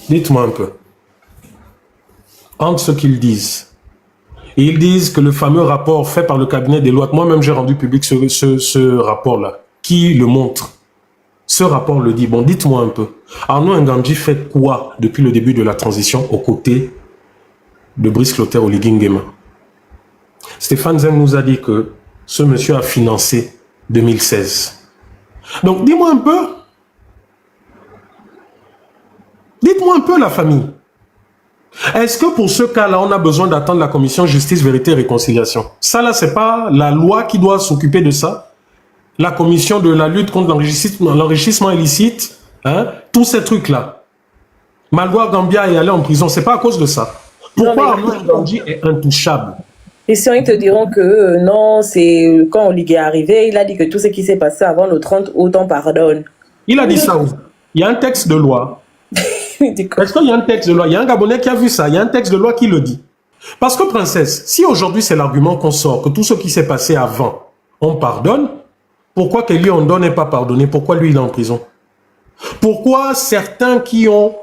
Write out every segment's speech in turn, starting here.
Dites-moi un peu. Entre ce qu'ils disent. Et ils disent que le fameux rapport fait par le cabinet des lois, moi-même j'ai rendu public ce rapport-là, qui le montre. Ce rapport le dit. Bon, dites-moi un peu. Arnaud Ngandji fait quoi depuis le début de la transition aux côtés de Brice Clotaire Oligui Nguema? Stéphane Zen nous a dit que ce monsieur a financé 2016. Donc, dis-moi un peu. Dites-moi un peu, la famille. Est-ce que pour ce cas-là, on a besoin d'attendre la commission justice, vérité et réconciliation? Ça, là, c'est pas la loi qui doit s'occuper de ça? La commission de la lutte contre l'enrichissement illicite, hein? Tous ces trucs-là. Malgoire Gambia est allé en prison, c'est pas à cause de ça. Pourquoi Arnaud Ngandji est intouchable? Christian, ils te diront que non, c'est quand Oligui est arrivé, il a dit que tout ce qui s'est passé avant le 30 août, on pardonne. Il a dit ça où? Il y a un texte de loi. Est-ce qu'il y a un texte de loi? Il y a un Gabonais qui a vu ça. Il y a un texte de loi qui le dit. Parce que, princesse, si aujourd'hui c'est l'argument qu'on sort, que tout ce qui s'est passé avant, on pardonne, pourquoi que lui, on n'est pas pardonné? Pourquoi lui, il est en prison? Pourquoi certains qui ont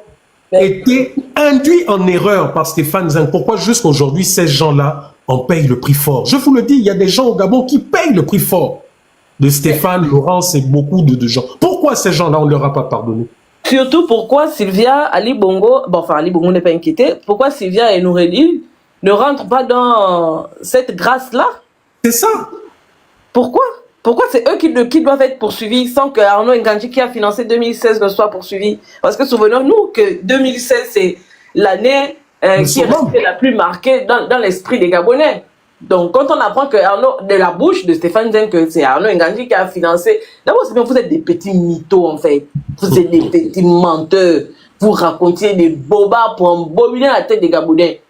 été induits en erreur par Stéphane Zen, pourquoi jusqu'à aujourd'hui, ces gens-là, on paye le prix fort? Je vous le dis, il y a des gens au Gabon qui payent le prix fort de Stéphane, Laurence et beaucoup de gens. Pourquoi ces gens-là, on ne leur a pas pardonné? Surtout pourquoi Sylvia, Ali Bongo, bon, enfin Ali Bongo n'est pas inquiété, pourquoi Sylvia et Noureddin ne rentrent pas dans cette grâce-là? C'est ça. Pourquoi? Pourquoi c'est eux qui doivent être poursuivis sans que Arnaud Ngandji qui a financé 2016 ne soit poursuivi? Parce que souvenons-nous que 2016 c'est l'année qui est restée la plus marquée dans l'esprit des Gabonais. Donc quand on apprend que Arnaud, de la bouche de Stéphane Zen, que c'est Arnaud Ngandji qui a financé, d'abord c'est bien, vous êtes des petits mythos en fait. Vous êtes des petits menteurs. Vous racontiez des bobards pour embobiner la tête des Gabonais.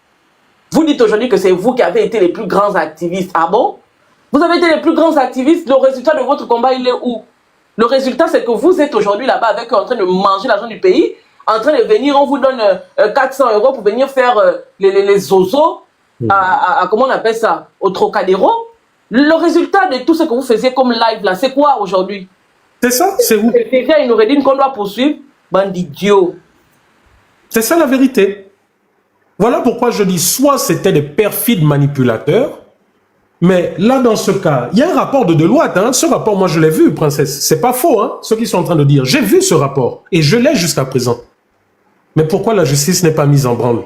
Vous dites aujourd'hui que c'est vous qui avez été les plus grands activistes. Ah bon? Vous avez été les plus grands activistes. Le résultat de votre combat, il est où? Le résultat, c'est que vous êtes aujourd'hui là-bas avec eux en train de manger l'argent du pays, en train de venir, on vous donne 400 € pour venir faire les zozos à comment on appelle ça? Au Trocadéro. Le résultat de tout ce que vous faisiez comme live là, c'est quoi aujourd'hui? C'est ça, c'est où? C'est une Noureddin qu'on doit poursuivre, bandidio. C'est ça la vérité. Voilà pourquoi je dis, soit c'était des perfides manipulateurs, mais là, dans ce cas, il y a un rapport de Deloitte. Hein. Ce rapport, moi, je l'ai vu, princesse. C'est pas faux, hein, ce qu'ils sont en train de dire. J'ai vu ce rapport, et je l'ai jusqu'à présent. Mais pourquoi la justice n'est pas mise en branle?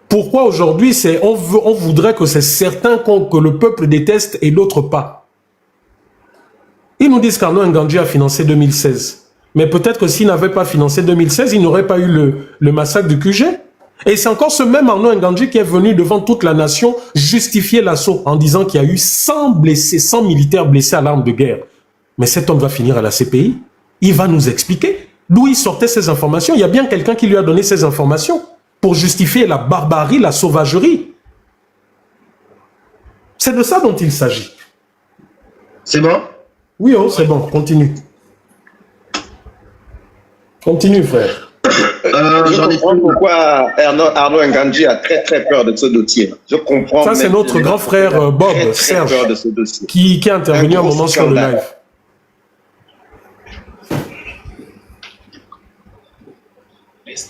Pourquoi aujourd'hui, on voudrait que c'est certain que le peuple déteste et l'autre pas? Ils nous disent qu'Arnaud Ngandji a financé 2016. Mais peut-être que s'il n'avait pas financé 2016, il n'aurait pas eu le massacre du QG. Et c'est encore ce même Arnaud Ngandji qui est venu devant toute la nation justifier l'assaut en disant qu'il y a eu 100 blessés, 100 militaires blessés à l'arme de guerre. Mais cet homme va finir à la CPI. Il va nous expliquer d'où il sortait ces informations. Il y a bien quelqu'un qui lui a donné ces informations pour justifier la barbarie, la sauvagerie. C'est de ça dont il s'agit. C'est bon? Oui, oh, c'est bon, continue. Continue, frère. Je comprends pourquoi Arnaud Ngandji a très peur de ce dossier. Je comprends. Ça, c'est notre grand frère Bob, Serge, qui est intervenu un moment sur le live.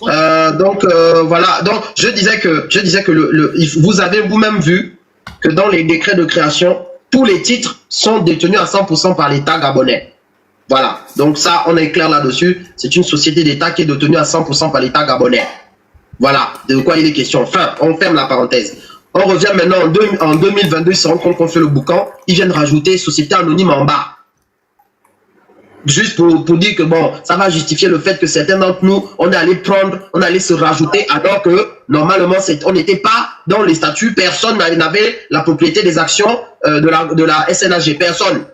Voilà. Donc, je disais que vous avez vous-même vu que dans les décrets de création, tous les titres sont détenus à 100% par l'État gabonais. Voilà, donc ça, on est clair là-dessus. C'est une société d'État qui est détenue à 100% par l'État gabonais. Voilà, de quoi il est question. Enfin, on ferme la parenthèse. On revient maintenant en 2022, ils se rendent compte qu'on fait le boucan. Ils viennent rajouter société anonyme en bas. Juste pour dire que bon, ça va justifier le fait que certains d'entre nous, on est allé se rajouter alors que normalement, on n'était pas dans les statuts. Personne n'avait la propriété des actions de la SNHG. Personne.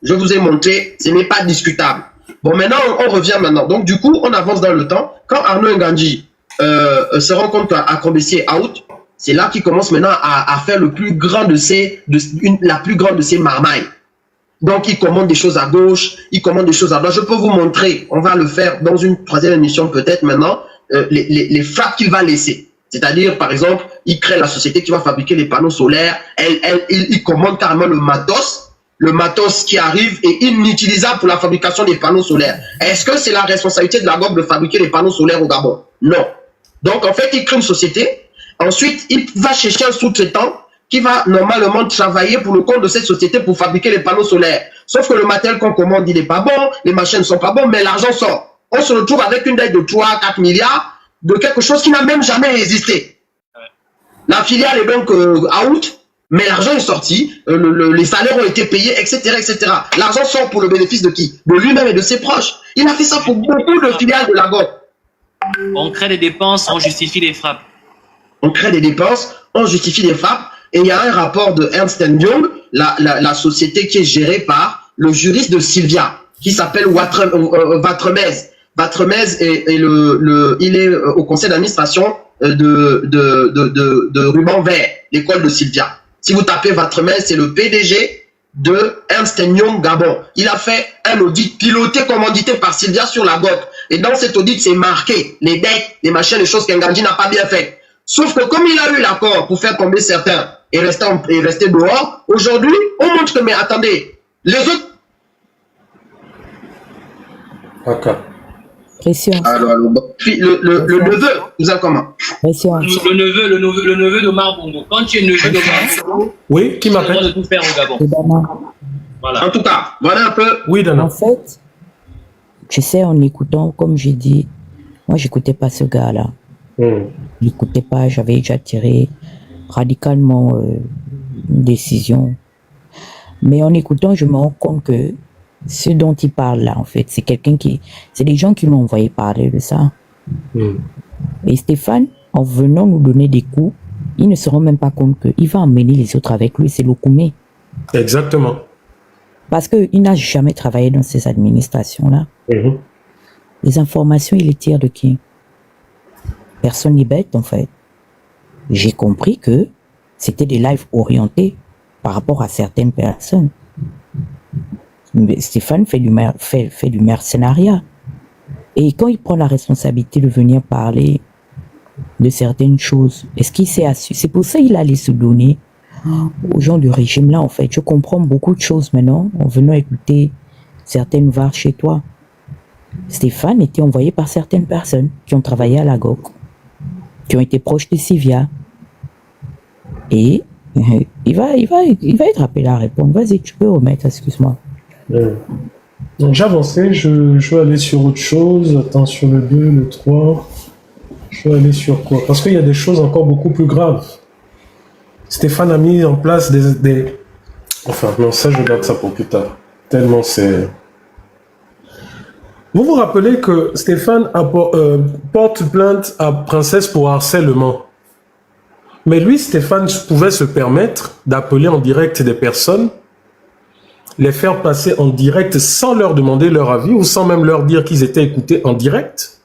Je vous ai montré, ce n'est pas discutable. Bon, maintenant, on revient maintenant. Donc, du coup, on avance dans le temps. Quand Arnaud Ngandji se rend compte qu'à Combessier out, c'est là qu'il commence maintenant à faire la plus grande de ses marmailles. Donc, il commande des choses à gauche, il commande des choses à droite. Je peux vous montrer, on va le faire dans une troisième émission peut-être maintenant, les frappes qu'il va laisser. C'est-à-dire, par exemple, il crée la société qui va fabriquer les panneaux solaires, il commande carrément le le matos qui arrive est inutilisable pour la fabrication des panneaux solaires. Est-ce que c'est la responsabilité de la GOG de fabriquer les panneaux solaires au Gabon? Non. Donc, en fait, il crée une société. Ensuite, il va chercher un sous-traitant qui va normalement travailler pour le compte de cette société pour fabriquer les panneaux solaires. Sauf que le matériel qu'on commande, il n'est pas bon, les machines ne sont pas bonnes, mais l'argent sort. On se retrouve avec une dette de 3-4 milliards de quelque chose qui n'a même jamais existé. La filiale est donc out, mais l'argent est sorti, les salaires ont été payés, etc. etc. L'argent sort pour le bénéfice de qui? De lui-même et de ses proches. Il a fait ça pour beaucoup de filiales de la GOG. On crée des dépenses, on justifie les frappes. On crée des dépenses, on justifie les frappes. Et il y a un rapport de Ernst Young, la société qui est gérée par le juriste de Sylvia, qui s'appelle Watremez. Watremez il est au conseil d'administration de Ruban Vert, l'école de Sylvia. Si vous tapez Watremez, c'est le PDG de Ernst Young Gabon. Il a fait un audit piloté, commandité par Sylvia sur la GOG. Et dans cet audit, c'est marqué les dettes, les machins, les choses qu'Engadji n'a pas bien faites. Sauf que comme il a eu l'accord pour faire tomber certains et rester dehors, aujourd'hui, on montre que, mais attendez, les autres... Ok. Pression. Alors, le neveu, vous avez comment? Pression. Le neveu d'Omar Bongo. Quand tu es neveu d'Omar Bongo, Oui, qui tu as le droit m'appelle? de tout faire au Gabon. C'est Dana. Voilà. En tout cas, voilà un peu... Oui, Dana. En fait, tu sais, en écoutant, comme j'ai dit, moi, j'écoutais pas ce gars-là. Je n'écoutais pas, j'avais déjà tiré radicalement une décision. Mais en écoutant, je me rends compte que ce dont il parle là, en fait, c'est c'est des gens qui l'ont envoyé parler de ça. Et Stéphane, en venant nous donner des coups, il ne se rend même pas compte qu'il va emmener les autres avec lui, c'est Lokoumé. Exactement. Parce qu'il n'a jamais travaillé dans ces administrations-là. Les informations, il les tire de qui? Personne n'est bête, en fait. J'ai compris que c'était des lives orientés par rapport à certaines personnes. Mais Stéphane fait du mercenariat. Et quand il prend la responsabilité de venir parler de certaines choses, est-ce qu'il s'est assis? C'est pour ça qu'il allait se donner aux gens du régime-là, en fait. Je comprends beaucoup de choses maintenant en venant écouter certaines VAR chez toi. Stéphane était envoyé par certaines personnes qui ont travaillé à la GOG, qui ont été proches de Sylvia. Et il va être appelé à répondre. Vas-y, tu peux remettre, excuse-moi. Donc j'ai avancé, je vais aller sur autre chose. Attends, sur le 2, le 3. Je vais aller sur quoi? Parce qu'il y a des choses encore beaucoup plus graves. Stéphane a mis en place des... Enfin, non, ça, je garde ça pour plus tard. Tellement c'est... Vous vous rappelez que Stéphane porte plainte à Princesse pour harcèlement. Mais lui, Stéphane, pouvait se permettre d'appeler en direct des personnes, les faire passer en direct sans leur demander leur avis ou sans même leur dire qu'ils étaient écoutés en direct.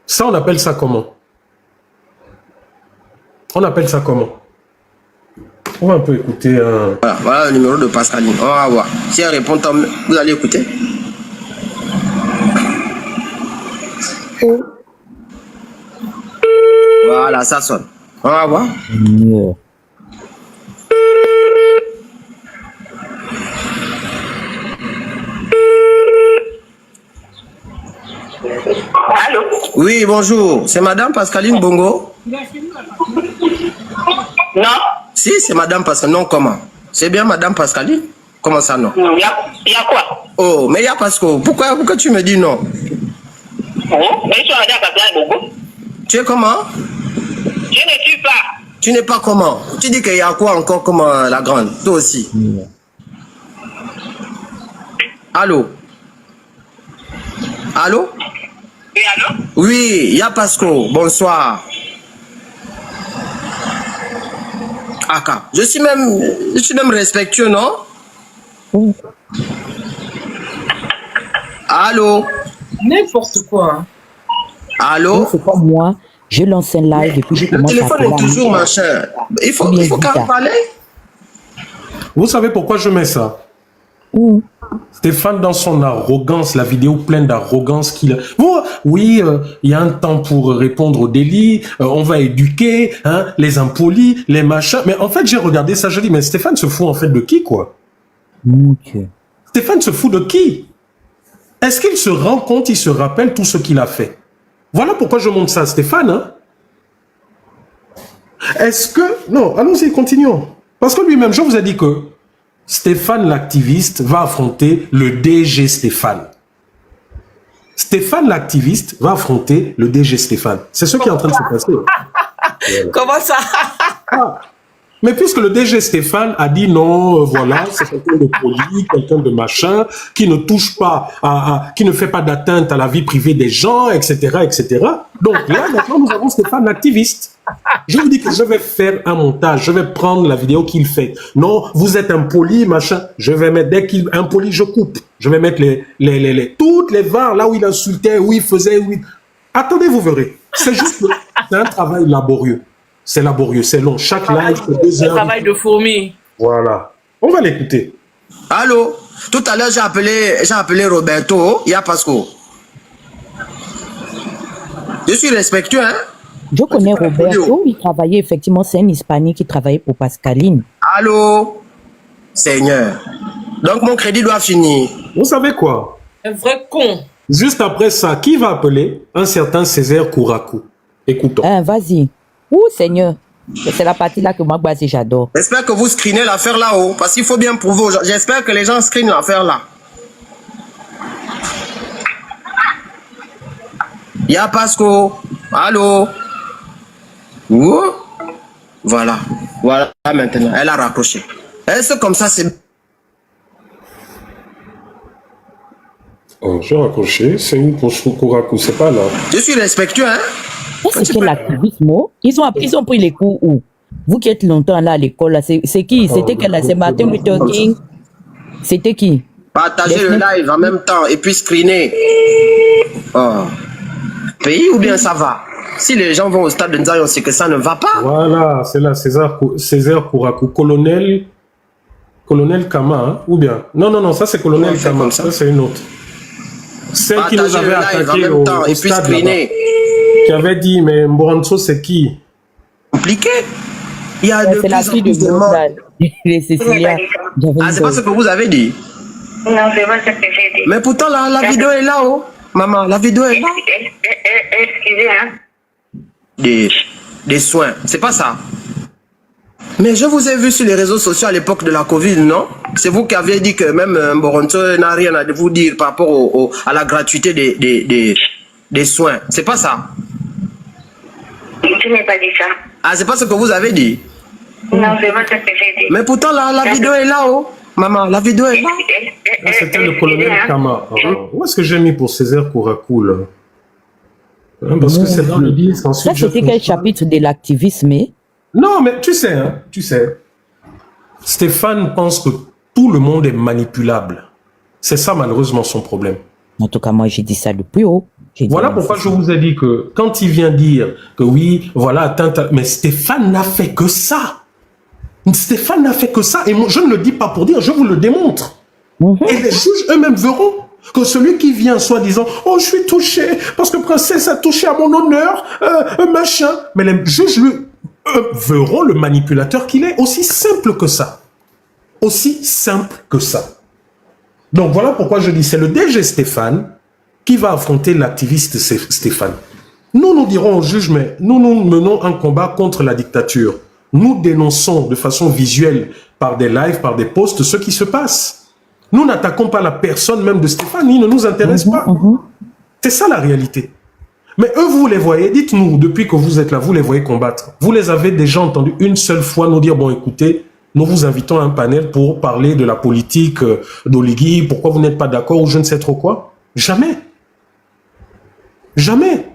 Ça, on appelle ça comment? On appelle ça comment? On va un peu écouter un... Voilà le numéro de Pascaline. On va voir. Si elle répond, vous allez écouter. Voilà, ça sonne. On va voir. Mieux. Allô? Oui, bonjour. C'est Madame Pascaline Bongo? Non? Si, c'est Madame Pascaline. Non, comment? C'est bien Madame Pascaline? Comment ça, non? Il y a quoi? Oh, mais il y a Pasco. Pourquoi tu me dis non? Mais je suis Madame Pascaline Bongo. Tu es comment? Je ne suis pas. Tu n'es pas comment? Tu dis qu'il y a quoi encore comme la grande? Toi aussi. Allô? Allô? Oui, allô? Oui, il y a Pasco. Bonsoir. Aka. Je suis même respectueux, non? Allô? N'importe quoi. Hein. Allô? C'est pas moi. Je lance un live et puis je Le commence à téléphone est toujours machin. Il faut quand même parler. Vous savez pourquoi je mets ça? Stéphane, dans son arrogance, la vidéo pleine d'arrogance qu'il a... Oui, il y a un temps pour répondre aux délits, on va éduquer, hein, les impolis, les machins. Mais en fait, j'ai regardé ça, je dis, mais Stéphane se fout en fait de qui, quoi? Mon Dieu. Stéphane se fout de qui? Est-ce qu'il se rend compte, il se rappelle tout ce qu'il a fait? Voilà pourquoi je montre ça à Stéphane. Hein? Est-ce que... Non, allons-y, continuons. Parce que lui-même, je vous ai dit que Stéphane l'activiste va affronter le DG Stéphane. Stéphane l'activiste va affronter le DG Stéphane. C'est ce qui est en train de se passer. Voilà. Comment ça? Ah. Mais puisque le DG Stéphane a dit non, voilà, c'est quelqu'un de poli, quelqu'un de machin, qui ne touche pas, qui ne fait pas d'atteinte à la vie privée des gens, etc., etc. Donc là, maintenant, nous avons Stéphane l'activiste. Je vous dis que je vais faire un montage, je vais prendre la vidéo qu'il fait. Non, vous êtes impoli, machin. Je vais mettre, dès qu'il est impoli, je coupe. Je vais mettre toutes les VAR, là où il insultait, où il faisait, où il... Attendez, vous verrez. C'est juste, c'est un travail laborieux. C'est laborieux, c'est long. Chaque live, c'est 2 heures. Un travail de fourmi. Voilà. On va l'écouter. Allô? Tout à l'heure, j'ai appelé Roberto, il y a Pasco. Je suis respectueux, hein? Je connais Roberto, il travaillait effectivement, c'est un Hispanique qui travaillait pour Pascaline. Allô? Seigneur. Donc mon crédit doit finir. Vous savez quoi? Un vrai con. Juste après ça, qui va appeler un certain Césaire Kourakou? Écoutons. Hein, vas-y. Ouh, Seigneur. C'est la partie là que moi, j'adore. J'espère que vous screenez l'affaire là-haut, parce qu'il faut bien prouver aux gens. J'espère que les gens screenent l'affaire là. Y'a Pasco. Allô? Ouh. Voilà. Voilà maintenant. Elle a raccroché. Est-ce que comme ça c'est... Oh, j'ai raccroché. C'est où pour Kourakou? C'est pas là. Je suis respectueux, hein? C'est quel activisme? Ils ont pris les cours où? Vous qui êtes longtemps là à l'école, là, c'est qui? C'était quel là? C'est Martin Luther King? C'était qui? Partagez le live en même temps et puis screener. Oh. Pays ou bien ça va? Si les gens vont au stade de Nzaï, on sait que ça ne va pas. Voilà, c'est là, Césaire Kourakou. Colonel Kama, hein? Ou bien? Non, ça c'est Colonel Kama, ça c'est une autre. Celle qui nous avait attaqué au stade là-bas. Qui avait dit, mais Mboranso, c'est qui? Compliqué. Il y a de c'est la fille de morts. Les Cécilia. Ah, c'est pas ce que vous avez dit? Non, c'est pas ce que j'ai dit. Mais pourtant, la vidéo est là-haut. Maman, la vidéo est là. Excusez, hein. Des soins. C'est pas ça. Mais je vous ai vu sur les réseaux sociaux à l'époque de la Covid, non? C'est vous qui aviez dit que même Mboranso n'a rien à vous dire par rapport à la gratuité des soins. C'est pas ça? Je n'ai pas dit ça. Ah, c'est pas ce que vous avez dit? Non, c'est pas ce que j'ai dit. Mais pourtant, la vidéo est là-haut. Maman, la vidéo est là. C'était le colonel Kama. Où est-ce que j'ai mis pour Césaire Kourakou, là? Parce que c'est dans le disque. Ça, c'était quel chapitre de l'activisme? Non, mais tu sais, hein, tu sais. Stéphane pense que tout le monde est manipulable. C'est ça, malheureusement, son problème. En tout cas, moi, j'ai dit ça le plus haut. Voilà pourquoi je vous ai dit que quand il vient dire que oui, voilà, atteinte à... Mais Stéphane n'a fait que ça. Stéphane n'a fait que ça. Et moi, je ne le dis pas pour dire, je vous le démontre. Et les juges eux-mêmes verront que celui qui vient soi-disant, oh, je suis touché parce que Princesse a touché à mon honneur, machin. Mais les juges, verront le manipulateur qu'il est. Aussi simple que ça. Aussi simple que ça. Donc voilà pourquoi je dis, c'est le DG Stéphane qui va affronter l'activiste Stéphane. Nous dirons aux juges, mais nous menons un combat contre la dictature. Nous dénonçons de façon visuelle, par des lives, par des posts, ce qui se passe. Nous n'attaquons pas la personne même de Stéphane, il ne nous intéresse pas. C'est ça la réalité. Mais eux, vous les voyez, dites-nous, depuis que vous êtes là, vous les voyez combattre. Vous les avez déjà entendus une seule fois nous dire, bon écoutez, nous vous invitons à un panel pour parler de la politique d'Oligui, pourquoi vous n'êtes pas d'accord ou je ne sais trop quoi. Jamais. Jamais.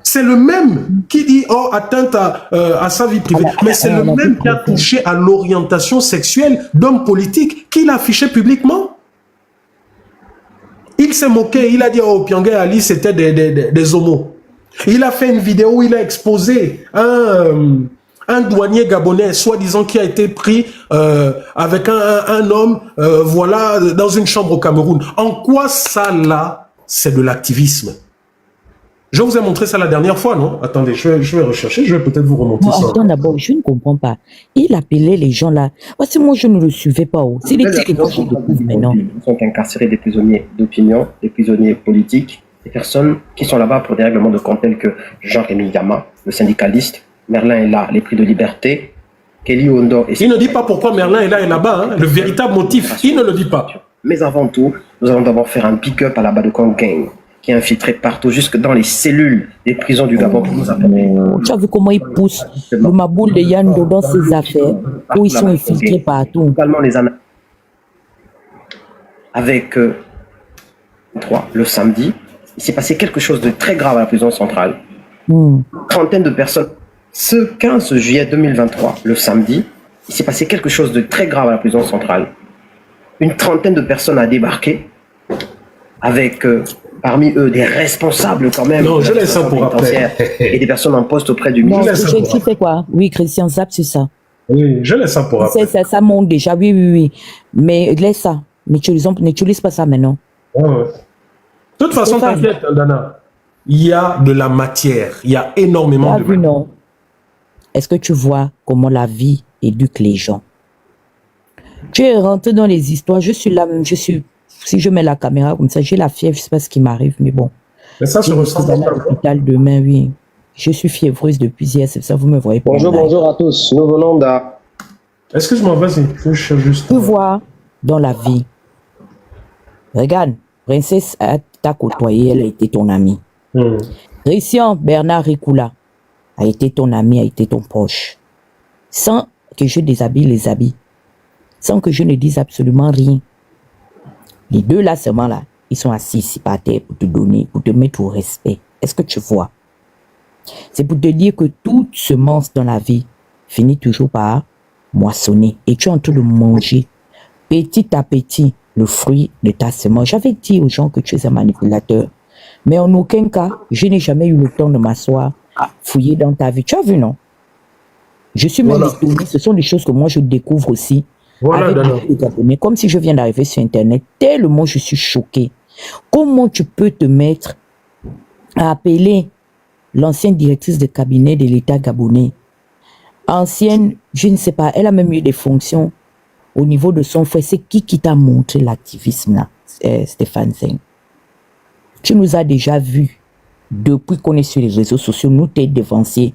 C'est le même qui dit, oh, atteinte à sa vie privée. Mais c'est le même qui a touché à l'orientation sexuelle d'hommes politiques qu'il a affiché publiquement. Il s'est moqué, il a dit, oh, Pyongyang Ali, c'était des homos. Il a fait une vidéo où il a exposé un douanier gabonais, soi-disant, qui a été pris avec un homme, voilà, dans une chambre au Cameroun. En quoi ça, là, c'est de l'activisme? Je vous ai montré ça la dernière fois, non? Attendez, je vais rechercher, je vais peut-être vous remonter Non, ça. attends d'abord, je ne comprends pas. Il appelait les gens là. Parce que moi, je ne le suivais pas. C'est des trucs que moi, je découvre maintenant. Ils sont incarcérés des prisonniers d'opinion, des prisonniers politiques, des personnes qui sont là-bas pour des règlements de compte tels que Jean-Rémy Yama, le syndicaliste, Merlin est là, les prix de liberté, Kelly Ondo... Il ne dit pas pourquoi Merlin est là et là-bas, hein, le véritable motif, il ne le dit pas. Mais avant tout, nous allons d'abord faire un pick-up à la Badokon Gang, qui est infiltré partout, jusque dans les cellules des prisons du Gabon pour nous appeler. Tu as vu comment ils poussent le Maboul de Yando dans ses affaires, où ils sont infiltrés partout. Avec le samedi, il s'est passé quelque chose de très grave à la prison centrale. Trentaine de personnes. Ce 15 juillet 2023, le samedi, il s'est passé quelque chose de très grave à la prison centrale. Une trentaine de personnes a débarqué avec parmi eux des responsables quand même. Non, je laisse ça pour après. Et des personnes en poste auprès du Non, ministre. tu sais quoi? Oui, Christian Zap, c'est ça. Oui, je laisse ça pour après. Ça monte déjà, oui. Mais laisse ça. N'utilise pas ça maintenant. Ouais. De toute façon, t'inquiète, Dana. Il y a de la matière. Il y a énormément de matière. Non. Est-ce que tu vois comment la vie éduque les gens? Tu es rentré dans les histoires. Je suis là, si je mets la caméra comme ça, j'ai la fièvre, je ne sais pas ce qui m'arrive, mais bon. Mais ça se ressent dans l'hôpital demain, oui. Je suis fiévreuse depuis hier, c'est ça, vous me voyez pas. Bonjour à tous. Nous venons d'à... Excuse-moi, vas-y. Tu vois, dans la vie, regarde, Princesse t'a côtoyé, elle a été ton amie. Christian Bernard Ricoula a été ton ami, a été ton proche. Sans que je déshabille les habits. Sans que je ne dise absolument rien. Les deux là seulement là, ils sont assis ici par terre pour te donner, pour te mettre au respect. Est-ce que tu vois? C'est pour te dire que toute semence dans la vie finit toujours par moissonner. Et tu es en train de manger petit à petit le fruit de ta semence. J'avais dit aux gens que tu es un manipulateur. Mais en aucun cas, je n'ai jamais eu le temps de m'asseoir, fouiller dans ta vie. Tu as vu, non? Je suis même étonné. Ce sont des choses que moi je découvre aussi. Avec les Gabonais, comme si je viens d'arriver sur Internet, tellement je suis choqué. Comment tu peux te mettre à appeler l'ancienne directrice de cabinet de l'État gabonais, ancienne, je ne sais pas, elle a même eu des fonctions au niveau de son frère. C'est qui t'a montré l'activisme là, Stéphane Zeng? Tu nous as déjà vus depuis qu'on est sur les réseaux sociaux, nous t'es dévancé.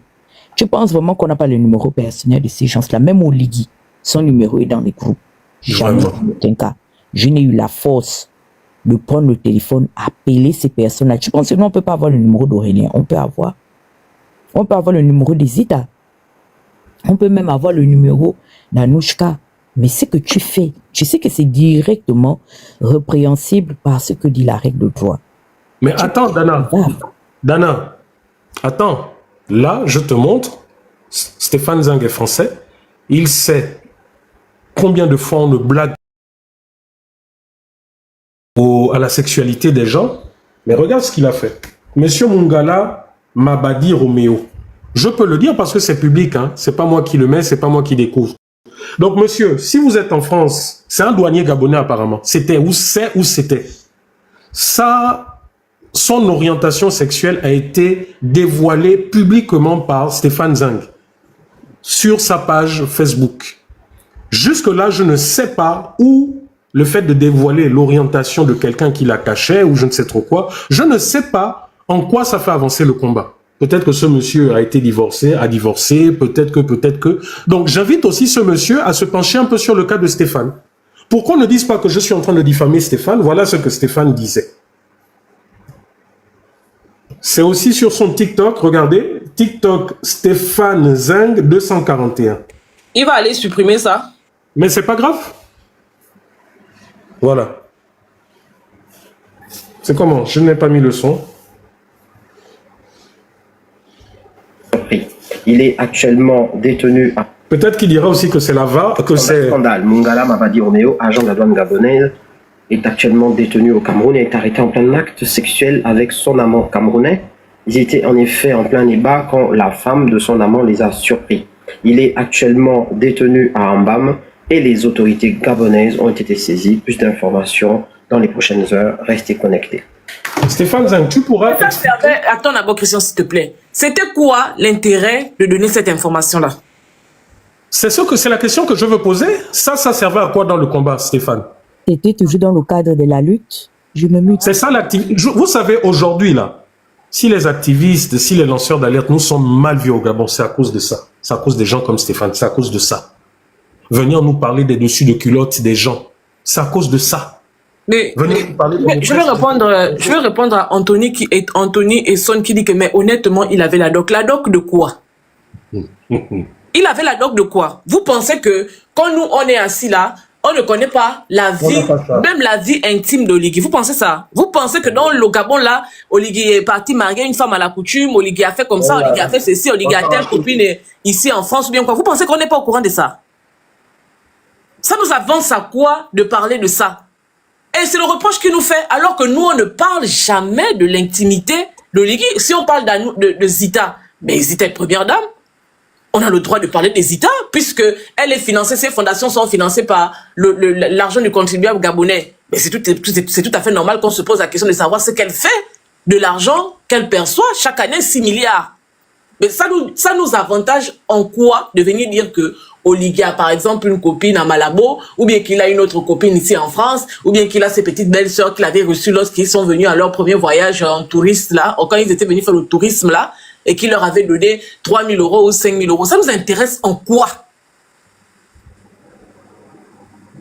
Tu penses vraiment qu'on n'a pas le numéro personnel de ces gens-là, même au Ligui? Son numéro est dans les groupes. Jamais, en aucun cas. Je n'ai eu la force de prendre le téléphone, appeler ces personnes-là. Tu penses que nous, on ne peut pas avoir le numéro d'Aurélien? On peut avoir le numéro d'Izita. On peut même avoir le numéro d'Anouchka. Mais ce que tu fais, tu sais que c'est directement répréhensible par ce que dit la règle de droit. Mais attends, Dana, attends. Là, je te montre, Stéphane Zeng est français. Il sait combien de fois on ne blague à la sexualité des gens. Mais regarde ce qu'il a fait. Monsieur Mungala Mabadi Roméo. Je peux le dire parce que c'est public, hein. C'est pas moi qui le mets, c'est pas moi qui découvre. Donc, monsieur, si vous êtes en France, c'est un douanier gabonais apparemment. C'était où c'était. Son orientation sexuelle a été dévoilée publiquement par Stéphane Zeng sur sa page Facebook. Jusque-là, je ne sais pas où le fait de dévoiler l'orientation de quelqu'un qui la cachait ou je ne sais trop quoi, je ne sais pas en quoi ça fait avancer le combat. Peut-être que ce monsieur a divorcé, peut-être que. Donc, j'invite aussi ce monsieur à se pencher un peu sur le cas de Stéphane. Pour qu'on ne dise pas que je suis en train de diffamer Stéphane, voilà ce que Stéphane disait. C'est aussi sur son TikTok, regardez, TikTok Stéphane Zeng 241. Il va aller supprimer ça. Mais c'est pas grave. Voilà. C'est comment? Je n'ai pas mis le son. Il est actuellement détenu à... Peut-être qu'il dira aussi que c'est la VA, que c'est... Scandale. Mungala Mabadi Roméo, agent de la douane gabonaise, est actuellement détenu au Cameroun et est arrêté en plein acte sexuel avec son amant camerounais. Ils étaient en effet en plein débat quand la femme de son amant les a surpris. Il est actuellement détenu à Ambam et les autorités gabonaises ont été saisies. Plus d'informations dans les prochaines heures. Restez connectés. Stéphane Zeng, tu pourras... Attends d'abord, Christian, s'il te plaît. C'était quoi l'intérêt de donner cette information-là? C'est la question que je veux poser. Ça servait à quoi dans le combat, Stéphane? C'était toujours dans le cadre de la lutte. Je me mute. C'est ça l'activité. Vous savez, aujourd'hui, là, si les activistes, si les lanceurs d'alerte nous sont mal vus au Gabon, c'est à cause de ça. C'est à cause des gens comme Stéphane, c'est à cause de ça. Venir nous parler des dessus de culottes des gens, c'est à cause de ça. Mais je vais répondre à Anthony et Son qui dit que, mais honnêtement, il avait la doc. La doc de quoi? Il avait la doc de quoi? Vous pensez que quand nous, on est assis là, on ne connaît pas la vie, même la vie intime d'Oligui. Vous pensez ça? Vous pensez que dans le Gabon là, Oligui est parti marier une femme à la coutume, Oligui a fait comme ça, Oligui a fait ceci, Oligui a telle copine ici en France ou bien quoi? Vous pensez qu'on n'est pas au courant de ça? Ça nous avance à quoi de parler de ça? Et c'est le reproche qu'il nous fait, alors que nous, on ne parle jamais de l'intimité d'Oligui. Si on parle de Zita, mais Zita est première dame. On a le droit de parler des Zita, puisque elle est financée, ses fondations sont financées par l'argent du contribuable gabonais. Mais c'est tout à fait normal qu'on se pose la question de savoir ce qu'elle fait de l'argent qu'elle perçoit chaque année, 6 milliards. Mais ça nous avantage en quoi de venir dire que Oligui a par exemple une copine à Malabo, ou bien qu'il a une autre copine ici en France, ou bien qu'il a ses petites belles-sœurs qu'il avait reçues lorsqu'ils sont venus à leur premier voyage en touriste là, ou quand ils étaient venus faire le tourisme là, et qu'il leur avait donné 3 000 € ou 5 000 €. Ça nous intéresse en quoi?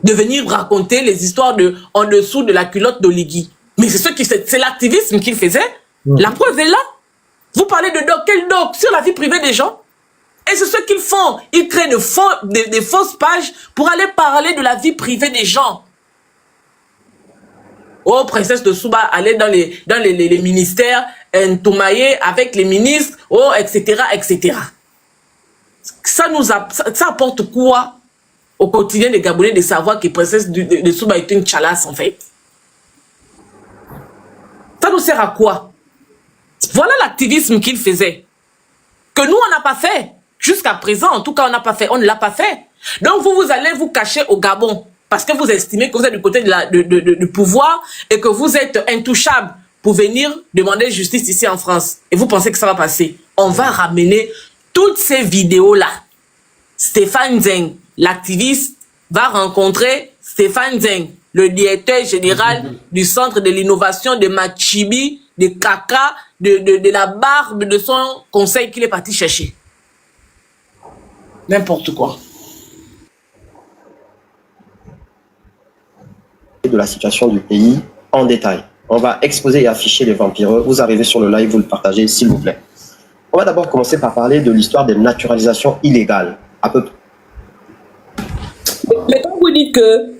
De venir raconter les histoires en dessous de la culotte d'Oligui. Mais c'est l'activisme qu'il faisait. La preuve est là. Vous parlez de doc, quel doc? Sur la vie privée des gens. Et c'est ce qu'ils font. Ils créent des fausses pages pour aller parler de la vie privée des gens. Oh, princesse de Souba, aller dans les ministères, Ntoumaye avec les ministres, oh, etc., etc. Ça apporte quoi au quotidien des Gabonais de savoir que princesse de Souba est une chalasse, en fait? Ça nous sert à quoi? Voilà l'activisme qu'il faisait. Que nous, on n'a pas fait. Jusqu'à présent, en tout cas, on ne l'a pas fait. Donc, vous allez vous cacher au Gabon parce que vous estimez que vous êtes du côté du pouvoir et que vous êtes intouchable pour venir demander justice ici en France. Et vous pensez que ça va passer. On va ramener toutes ces vidéos-là. Stéphane Zeng, l'activiste, va rencontrer Stéphane Zeng, le directeur général du centre de l'innovation de Machibi, de Kaka, de la barbe de son conseil qu'il est parti chercher. N'importe quoi. De la situation du pays en détail. On va exposer et afficher les vampireux. Vous arrivez sur le live, vous le partagez, s'il vous plaît. On va d'abord commencer par parler de l'histoire des naturalisations illégales. À peu près. Mais quand vous dites que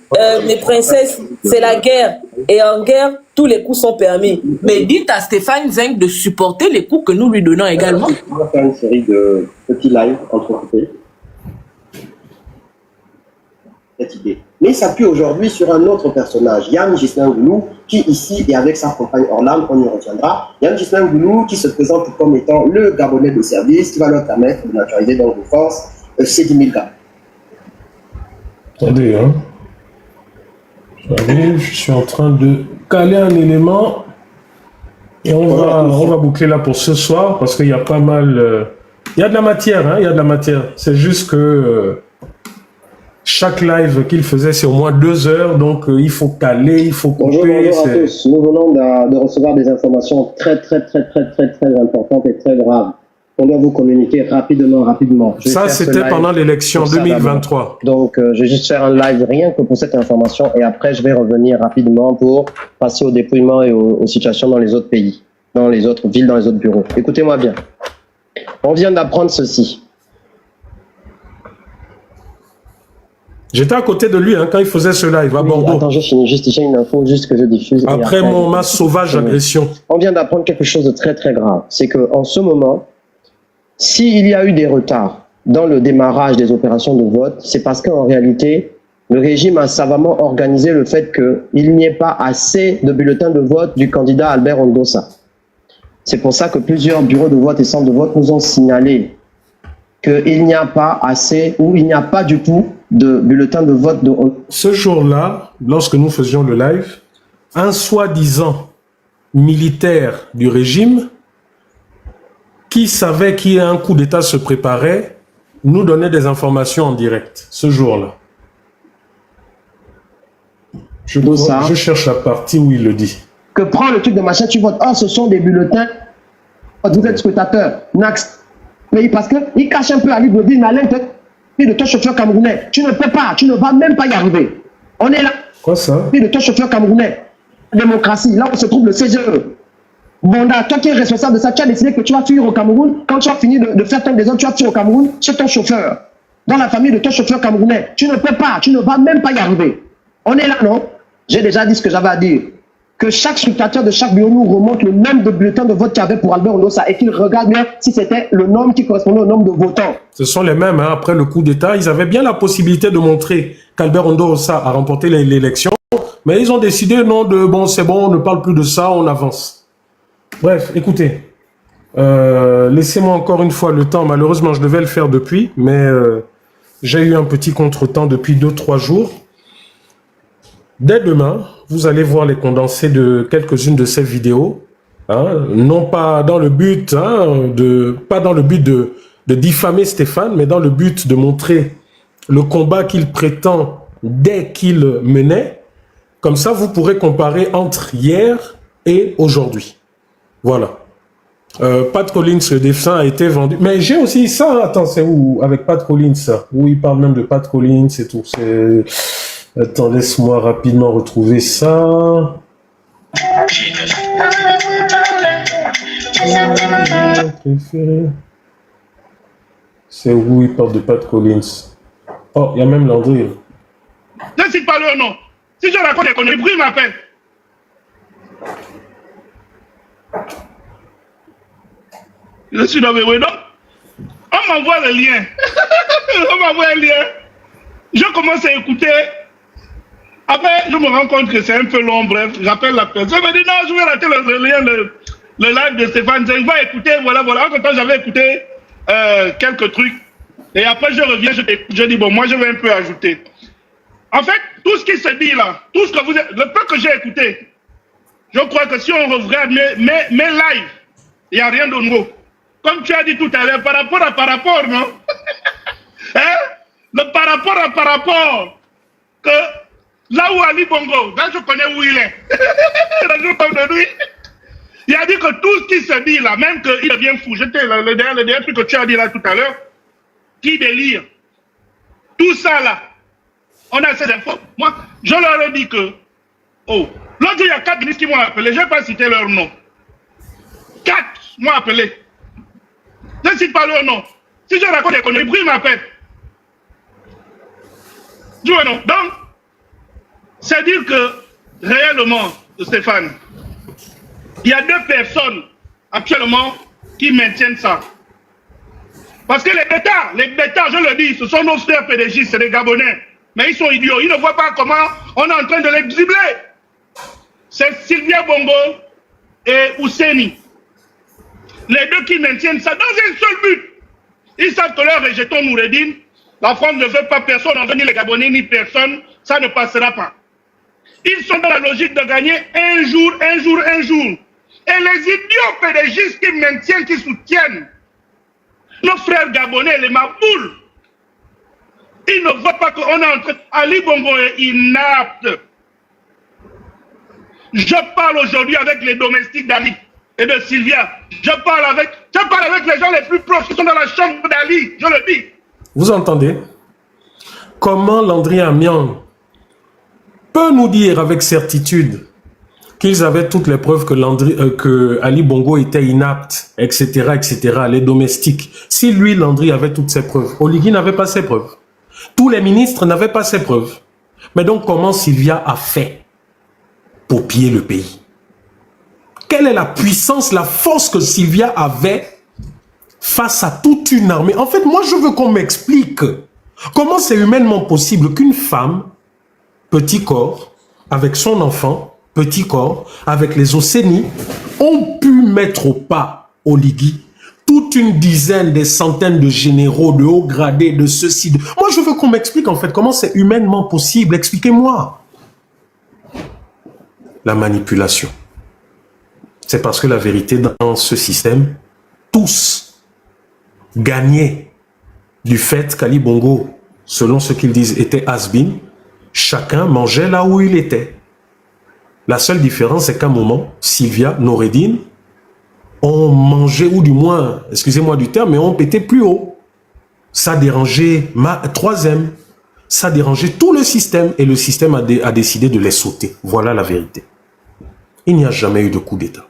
les princesses, c'est la guerre, et en guerre, tous les coups sont permis. Mais dites à Stéphane Zeng de supporter les coups que nous lui donnons également. On va faire une série de petits lives entrecoupés. Cette idée. Mais il s'appuie aujourd'hui sur un autre personnage, Yann Ghislain Goulou, qui ici est avec sa compagne Orlane, on y reviendra. Yann Ghislain Goulou qui se présente comme étant le Gabonais de service qui va leur permettre de naturaliser dans vos forces ces 10 000 Gabons. Attendez, hein. J'arrive, je suis en train de caler un élément et on va boucler là pour ce soir parce qu'il y a pas mal... il y a de la matière, hein, il y a de la matière. C'est juste que... chaque live qu'il faisait, c'est au moins 2 heures, donc il faut caler, il faut couper. Bonjour à tous. Nous venons de recevoir des informations très importantes et très graves. On doit vous communiquer rapidement. Ça, c'était pendant l'élection 2023. Donc, je vais juste faire un live rien que pour cette information et après, je vais revenir rapidement pour passer au dépouillement et aux situations dans les autres pays, dans les autres villes, dans les autres bureaux. Écoutez-moi bien. On vient d'apprendre ceci. J'étais à côté de lui hein, quand il faisait ce live à Bordeaux. Attends, je finis juste, j'ai une info juste que je diffuse. Après ma sauvage agression. On vient d'apprendre quelque chose de très grave. C'est qu'en ce moment, s'il y a eu des retards dans le démarrage des opérations de vote, c'est parce qu'en réalité, le régime a savamment organisé le fait qu'il n'y ait pas assez de bulletins de vote du candidat Albert Ondossa. C'est pour ça que plusieurs bureaux de vote et centres de vote nous ont signalé qu'il n'y a pas assez ou il n'y a pas du tout de bulletins de vote de... Ce jour-là, lorsque nous faisions le live, un soi-disant militaires du régime qui savaient qu'un coup d'État se préparait, nous donnaient des informations en direct, ce jour-là. Je cherche la partie où il le dit. Que prends le truc de machin, tu votes. Oh, ce sont des bulletins. Vous êtes scrutateurs. Next. Mais parce qu'il cache un peu à lui de dire, Malin, de ton chauffeur camerounais. Tu ne peux pas, tu ne vas même pas y arriver. On est là. Quoi ça? De ton chauffeur camerounais. Démocratie, là où se trouve le CGE. Bonda, toi qui es responsable de ça, tu as décidé que tu vas fuir au Cameroun. Quand tu as fini de faire ton désordre, tu vas fuir au Cameroun chez ton chauffeur. Dans la famille de ton chauffeur camerounais. Tu ne peux pas, tu ne vas même pas y arriver. On est là, non? J'ai déjà dit ce que j'avais à dire. Que chaque scrutateur de chaque bureau nous remonte le nombre de bulletins de vote qu'il y avait pour Albert Ondossa et qu'il regarde bien si c'était le nombre qui correspondait au nombre de votants. Ce sont les mêmes, hein. Après le coup d'État, ils avaient bien la possibilité de montrer qu'Albert Ondossa a remporté l'élection, mais ils ont décidé non, bon c'est bon, on ne parle plus de ça, on avance. Bref, écoutez, laissez-moi encore une fois le temps, malheureusement je devais le faire depuis, mais j'ai eu un petit contretemps depuis 2-3 jours. Dès demain, vous allez voir les condensés de quelques-unes de ces vidéos, hein, non pas dans le but, de diffamer Stéphane, mais dans le but de montrer le combat qu'il prétend dès qu'il menait. Comme ça, vous pourrez comparer entre hier et aujourd'hui. Voilà. Pat Collins, le dessin a été vendu. Mais j'ai aussi ça, attends, c'est où? Avec Pat Collins, où il parle même de Pat Collins et tout. C'est... Attends, laisse-moi rapidement retrouver ça. C'est où il parle de Pat Collins. Oh, il y a même Landry. Je ne cite pas leur nom. Si je raconte des conneries, Bruy m'appelle. Je suis dans mes non? On m'envoie le lien. On m'envoie un lien. Je commence à écouter. Après, je me rends compte que c'est un peu long, bref, j'appelle la personne. Elle me dit non, je vais rater le lien, le live de Stéphane. Je vais écouter, voilà. En temps, j'avais écouté quelques trucs. Et après, je reviens, je dis, bon, moi, je vais un peu ajouter. En fait, tout ce qui se dit là, tout ce que vous, le peu que j'ai écouté, je crois que si on regarde mes lives, il n'y a rien de nouveau. Comme tu as dit tout à l'heure, par rapport, non? Hein? Le par rapport, que là où Ali Bongo, là je connais où il est. Il a dit que tout ce qui se dit là, même qu'il devient fou. J'étais le dernier truc que tu as dit là tout à l'heure, qui délire. Tout ça là, on a ces infos. Moi, je leur ai dit que, oh, l'autre il y a 4 ministres qui m'ont appelé, je ne vais pas citer leur nom. 4 m'ont appelé. Je ne cite pas leur nom. Si je raconte des conneries, Bruy m'appelle. Tu vois non? Donc, c'est dire que, réellement, Stéphane, il y a 2 personnes actuellement qui maintiennent ça. Parce que les bêtas, je le dis, ce sont nos frères PDG, c'est des Gabonais. Mais ils sont idiots, ils ne voient pas comment on est en train de les dribbler. C'est Sylvia Bongo et Ouseni. Les 2 qui maintiennent ça dans un seul but. Ils savent que leur rejetons Noureddin. La France ne veut pas personne, ni les Gabonais, ni personne. Ça ne passera pas. Ils sont dans la logique de gagner un jour. Et les idiots pédégistes qui maintiennent, qui soutiennent nos frères gabonais, les maboules, ils ne voient pas qu'on est en train... Ali Bongo est inapte. Je parle aujourd'hui avec les domestiques d'Ali et de Sylvia. Je parle avec les gens les plus proches qui sont dans la chambre d'Ali, je le dis. Vous entendez? Comment Landry Amiang peut nous dire avec certitude qu'ils avaient toutes les preuves que Ali Bongo était inapte, etc., les domestiques. Si lui, Landry, avait toutes ces preuves, Oligui n'avait pas ces preuves. Tous les ministres n'avaient pas ces preuves. Mais donc, comment Sylvia a fait pour piller le pays? Quelle est la puissance, la force que Sylvia avait face à toute une armée? En fait, moi, je veux qu'on m'explique comment c'est humainement possible qu'une femme, petit corps, avec son enfant, petit corps, avec les Océnies, ont pu mettre au pas Oligui toute une dizaine, des centaines de généraux, de hauts gradés, de ceci. Moi, je veux qu'on m'explique en fait comment c'est humainement possible. Expliquez-moi. La manipulation. c'est parce que la vérité dans ce système, tous gagnaient du fait qu'Ali Bongo, selon ce qu'ils disent, était has-been. Chacun mangeait là où il était. La seule différence, c'est qu'à un moment, Sylvia, Noureddine, ont mangé, ou du moins, excusez-moi du terme, mais ont pété plus haut. Ça dérangeait Troisième. Ça dérangeait tout le système et le système a décidé de les sauter. Voilà la vérité. Il n'y a jamais eu de coup d'État.